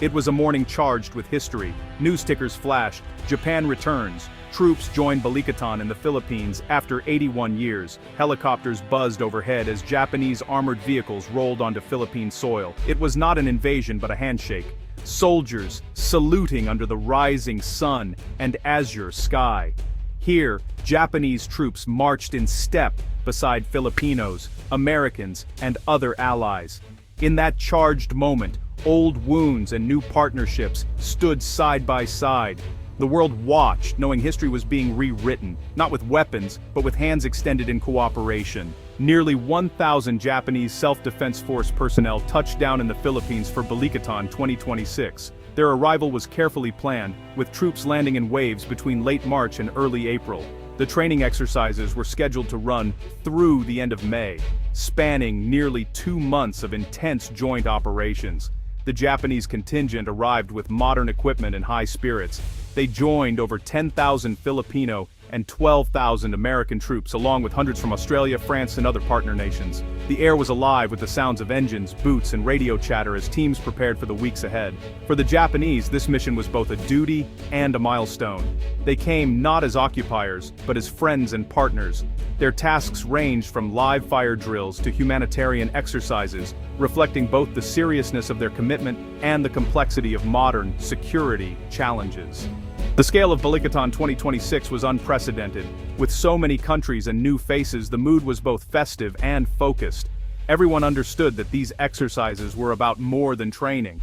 It was a morning charged with history. News tickers flashed. Japan returns. Troops joined Balikatan in the Philippines after 81 years. Helicopters buzzed overhead as Japanese armored vehicles rolled onto Philippine soil. It was not an invasion but a handshake. Soldiers saluting under the rising sun and azure sky. Here, Japanese troops marched in step beside Filipinos, Americans, and other allies. In that charged moment, old wounds and new partnerships stood side by side. The world watched, knowing history was being rewritten, not with weapons, but with hands extended in cooperation. Nearly 1,000 Japanese Self-Defense Force personnel touched down in the Philippines for Balikatan 2026. Their arrival was carefully planned, with troops landing in waves between late March and early April. The training exercises were scheduled to run through the end of May, spanning nearly 2 months of intense joint operations. The Japanese contingent arrived with modern equipment and high spirits. They joined over 10,000 Filipino and 12,000 American troops, along with hundreds from Australia, France, and other partner nations. The air was alive with the sounds of engines, boots, and radio chatter as teams prepared for the weeks ahead. For the Japanese, this mission was both a duty and a milestone. They came not as occupiers, but as friends and partners. Their tasks ranged from live fire drills to humanitarian exercises, reflecting both the seriousness of their commitment and the complexity of modern security challenges. The scale of Balikatan 2026 was unprecedented. With so many countries and new faces, the mood was both festive and focused. Everyone understood that these exercises were about more than training.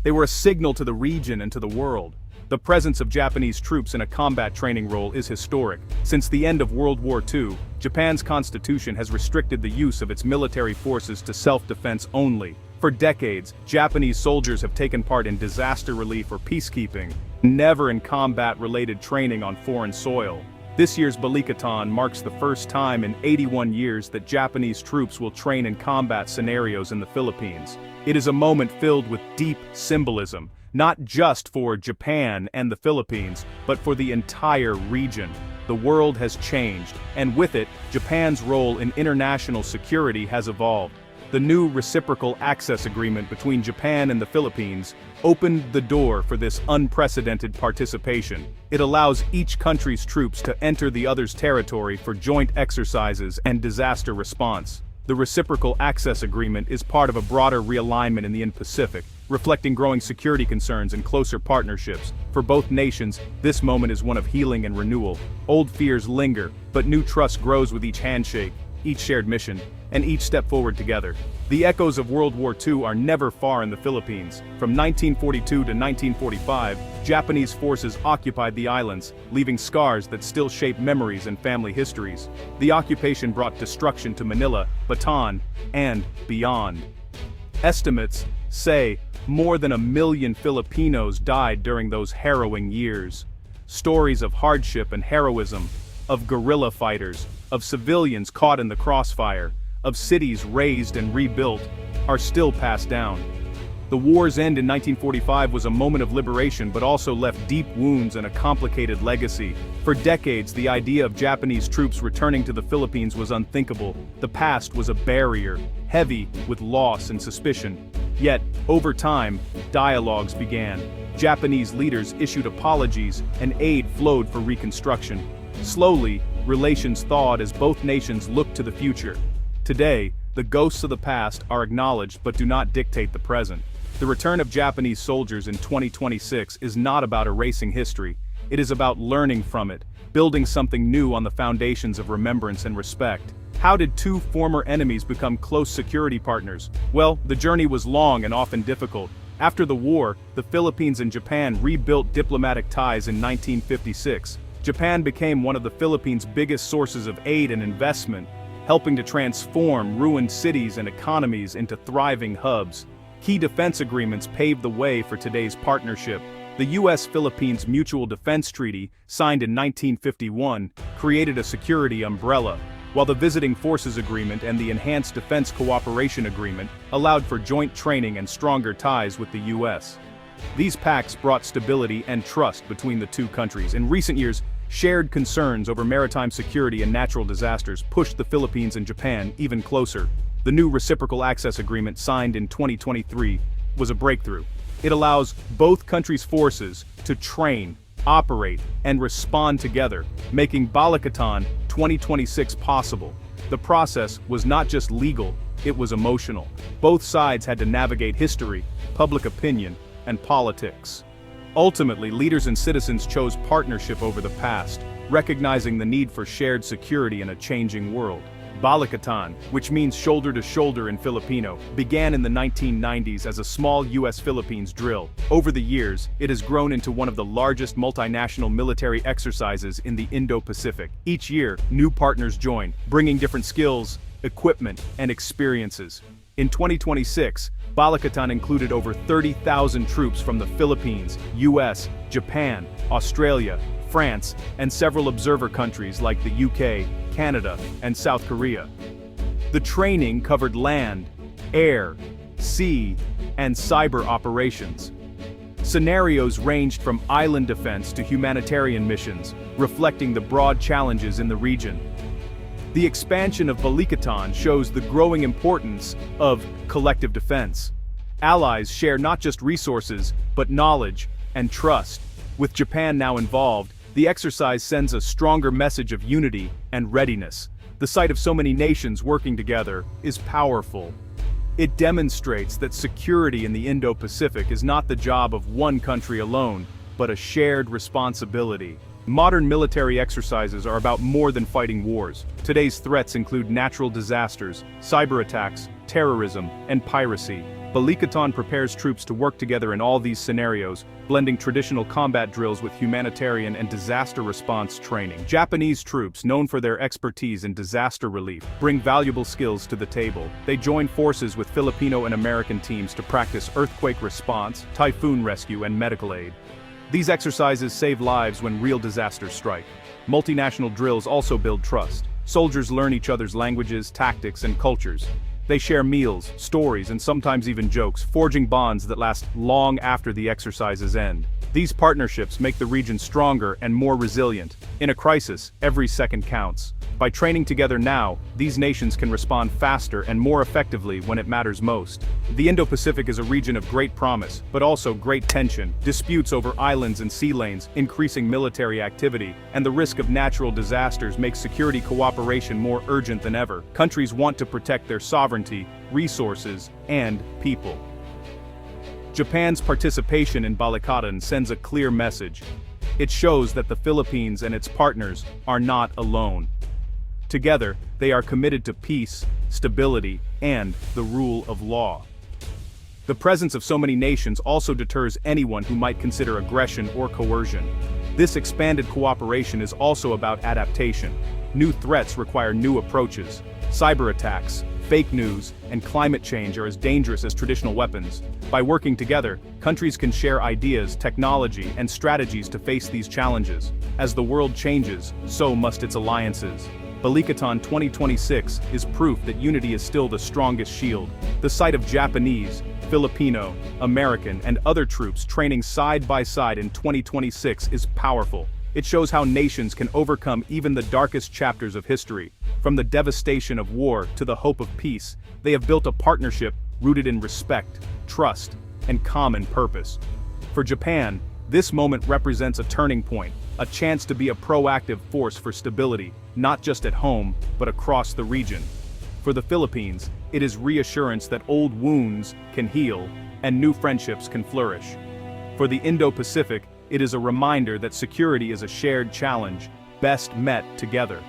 They were a signal to the region and to the world. The presence of Japanese troops in a combat training role is historic. Since the end of World War II, Japan's constitution has restricted the use of its military forces to self-defense only. For decades, Japanese soldiers have taken part in disaster relief or peacekeeping, never in combat-related training on foreign soil. This year's Balikatan marks the first time in 81 years that Japanese troops will train in combat scenarios in the Philippines. It is a moment filled with deep symbolism, not just for Japan and the Philippines, but for the entire region. The world has changed, and with it, Japan's role in international security has evolved. The new reciprocal access agreement between Japan and the Philippines opened the door for this unprecedented participation. It allows each country's troops to enter the other's territory for joint exercises and disaster response. The reciprocal access agreement is part of a broader realignment in the Indo-Pacific, reflecting growing security concerns and closer partnerships. For both nations, this moment is one of healing and renewal. Old fears linger, but new trust grows with each handshake, each shared mission, and each step forward together. The echoes of World War II are never far in the Philippines. From 1942 to 1945, Japanese forces occupied the islands, leaving scars that still shape memories and family histories. The occupation brought destruction to Manila, Bataan, and beyond. Estimates say more than 1 million Filipinos died during those harrowing years. Stories of hardship and heroism, of guerrilla fighters, of civilians caught in the crossfire, of cities razed and rebuilt, are still passed down. The war's end in 1945 was a moment of liberation but also left deep wounds and a complicated legacy. For decades, the idea of Japanese troops returning to the Philippines was unthinkable. The past was a barrier, heavy with loss and suspicion. Yet, over time, dialogues began. Japanese leaders issued apologies and aid flowed for reconstruction. Slowly, relations thawed as both nations looked to the future. Today, the ghosts of the past are acknowledged but do not dictate the present. The return of Japanese soldiers in 2026 is not about erasing history. It is about learning from it, building something new on the foundations of remembrance and respect. How did two former enemies become close security partners? Well, the journey was long and often difficult. After the war, the Philippines and Japan rebuilt diplomatic ties in 1956. Japan became one of the Philippines' biggest sources of aid and investment, helping to transform ruined cities and economies into thriving hubs. Key defense agreements paved the way for today's partnership. The U.S.-Philippines Mutual Defense Treaty, signed in 1951, created a security umbrella, while the Visiting Forces Agreement and the Enhanced Defense Cooperation Agreement allowed for joint training and stronger ties with the U.S. These pacts brought stability and trust between the two countries. In recent years, shared concerns over maritime security and natural disasters pushed the Philippines and Japan even closer. The new Reciprocal Access Agreement signed in 2023 was a breakthrough. It allows both countries' forces to train, operate, and respond together, making Balikatan 2026 possible. The process was not just legal, it was emotional. Both sides had to navigate history, public opinion, and politics. Ultimately, leaders and citizens chose partnership over the past, recognizing the need for shared security in a changing world. Balikatan, which means shoulder to shoulder in Filipino, began in the 1990s as a small US-Philippines drill. Over the years, it has grown into one of the largest multinational military exercises in the Indo-Pacific. Each year, new partners join, bringing different skills, equipment, and experiences. In 2026, Balikatan included over 30,000 troops from the Philippines, US, Japan, Australia, France, and several observer countries like the UK, Canada, and South Korea. The training covered land, air, sea, and cyber operations. Scenarios ranged from island defense to humanitarian missions, reflecting the broad challenges in the region. The expansion of Balikatan shows the growing importance of collective defense. Allies share not just resources, but knowledge and trust. With Japan now involved, the exercise sends a stronger message of unity and readiness. The sight of so many nations working together is powerful. It demonstrates that security in the Indo-Pacific is not the job of one country alone, but a shared responsibility. Modern military exercises are about more than fighting wars. Today's threats include natural disasters, cyber attacks, terrorism, and piracy. Balikatan prepares troops to work together in all these scenarios, blending traditional combat drills with humanitarian and disaster response training. Japanese troops, known for their expertise in disaster relief, bring valuable skills to the table. They join forces with Filipino and American teams to practice earthquake response, typhoon rescue, and medical aid. These exercises save lives when real disasters strike. Multinational drills also build trust. Soldiers learn each other's languages, tactics, and cultures. They share meals, stories, and sometimes even jokes, forging bonds that last long after the exercises end. These partnerships make the region stronger and more resilient. In a crisis, every second counts. By training together now, these nations can respond faster and more effectively when it matters most. The Indo-Pacific is a region of great promise, but also great tension, disputes over islands and sea lanes, increasing military activity, and the risk of natural disasters makes security cooperation more urgent than ever. Countries want to protect their sovereignty, resources, and people. Japan's participation in Balikatan sends a clear message. It shows that the Philippines and its partners are not alone. Together, they are committed to peace, stability, and the rule of law. The presence of so many nations also deters anyone who might consider aggression or coercion. This expanded cooperation is also about adaptation. New threats require new approaches. Cyber attacks, fake news, and climate change are as dangerous as traditional weapons. By working together, countries can share ideas, technology, and strategies to face these challenges. As the world changes, so must its alliances. Balikatan 2026 is proof that unity is still the strongest shield. The sight of Japanese, Filipino, American, and other troops training side by side in 2026 is powerful. It shows how nations can overcome even the darkest chapters of history. From the devastation of war to the hope of peace, they have built a partnership rooted in respect, trust, and common purpose. For Japan, this moment represents a turning point, a chance to be a proactive force for stability, not just at home, but across the region. For the Philippines, it is reassurance that old wounds can heal and new friendships can flourish. For the Indo-Pacific, it is a reminder that security is a shared challenge, best met together.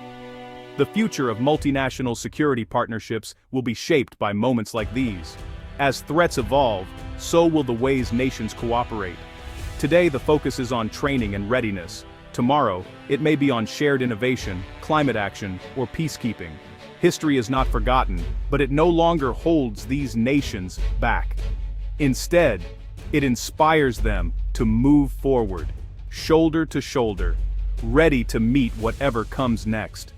The future of multinational security partnerships will be shaped by moments like these. As threats evolve, so will the ways nations cooperate. Today the focus is on training and readiness. Tomorrow, it may be on shared innovation, climate action, or peacekeeping. History is not forgotten, but it no longer holds these nations back. Instead, it inspires them to move forward, shoulder to shoulder, ready to meet whatever comes next.